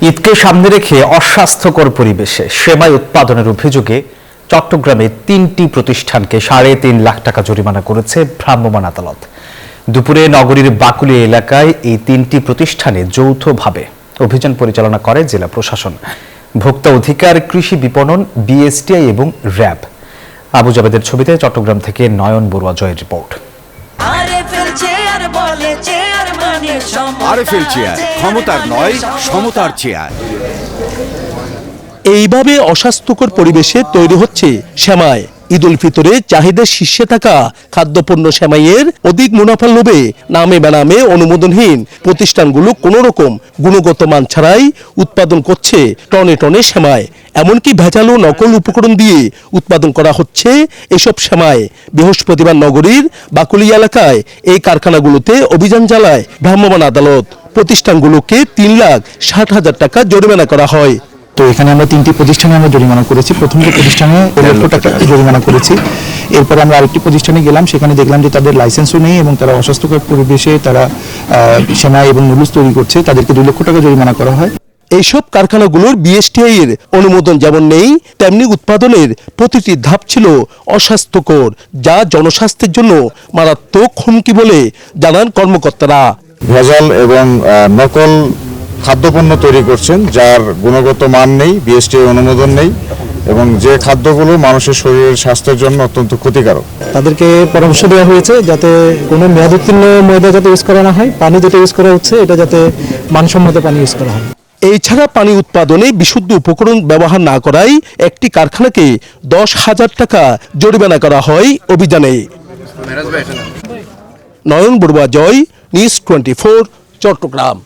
ঈদকে সামনে রেখে অস্বাস্থ্যকর পরিবেশে সেমাই উৎপাদনের অভিযোগে চট্টগ্রামে 3টি প্রতিষ্ঠানকে 3.5 লাখ টাকা জরিমানা করেছে ভ্রাম্যমাণ আদালত। দুপুরে নগরীর বাকুলিয়া এলাকায় এই 3টি প্রতিষ্ঠানে যৌথভাবে অভিযান পরিচালনা করে জেলা প্রশাসন, ভোক্তা অধিকার, কৃষি বিপণন, বিএসটিআই এবং র্যাব। আবু জাবেদের ছবিতে চট্টগ্রাম থেকে নয়ন বড়ুয়া জয়ের রিপোর্ট। আরএফএল চেয়ার, ক্ষমতার নয় সমতার চেয়ার। এইভাবে অস্বাস্থ্যকর পরিবেশে তৈরি হচ্ছে সেমাই। ঈদ উল ফিতরে চাহিদার শীর্ষে থাকা খাদ্যপণ্য সেমাইয়ের অধিক মুনাফার লোভে নামে বেনামে অনুমোদনহীন প্রতিষ্ঠানগুলো কোনো রকম গুণগত মান ছাড়াই উৎপাদন করছে টনে টনে সেমাই। এমনকি ভেজাল ও নকল উপকরণ দিয়ে উৎপাদন করা হচ্ছে এসব সেমাই। বৃহস্পতিবার নগরীর বাকুলিয়া এলাকায় এই কারখানাগুলোতে অভিযান চালায় ভ্রাম্যমাণ আদালত। প্রতিষ্ঠানগুলোকে 3,60,000 টাকা জরিমানা করা হয়। তো এখানে আমরা 3টি প্রতিষ্ঠানে আমরা জরিমানা করেছি। প্রথম যে প্রতিষ্ঠানে 1 লক্ষ টাকা জরিমানা করেছি। এরপরে আমরা আরেকটি প্রতিষ্ঠানে গেলাম, সেখানে দেখলাম যে তাদের লাইসেন্সও নেই এবং তারা অস্বাস্থ্যকর পরিবেশে তারা সেমাই এবং নুডলস তৈরি করছে। তাদেরকে 2 লক্ষ টাকা জরিমানা করা হয়। এইসব কারখানাগুলোর বিএসটিআই এর অনুমোদন যেমন নেই, তেমনি উৎপাদনের প্রতিটি ধাপ ছিল অস্বাস্থ্যকর, যা জনস্বাস্থ্যের জন্য মারাত্মক হুমকি বলে জানান কর্মকর্তারা। ভেজাল এবং নকল খাদ্যপণ্য তৈরি করছেন, যার গুণগত মান নেই, বিএসটিআই অনুমোদন নেই এবং যে খাদ্যগুলো মানুষের শরীরের স্বাস্থ্যের জন্য অত্যন্ত ক্ষতিকারক। তাদেরকে পরামর্শ দেওয়া হয়েছে যাতে কোনো মেয়াদোত্তীর্ণ ময়দা যাতে ইউজ করা না হয়, পানি যেটা ইউজ করা হচ্ছে এটা যাতে মানসম্মত পানি ইউজ করা হয়। এছাড়া পানি উৎপাদনে বিশুদ্ধ উপকরণ ব্যবহার না করায় একটি কারখানাকে 10,000 টাকা জরিমানা করা হয় অভিযানে। নয়ন বড়ুয়া জয়, নিউজ 24, চট্টগ্রাম।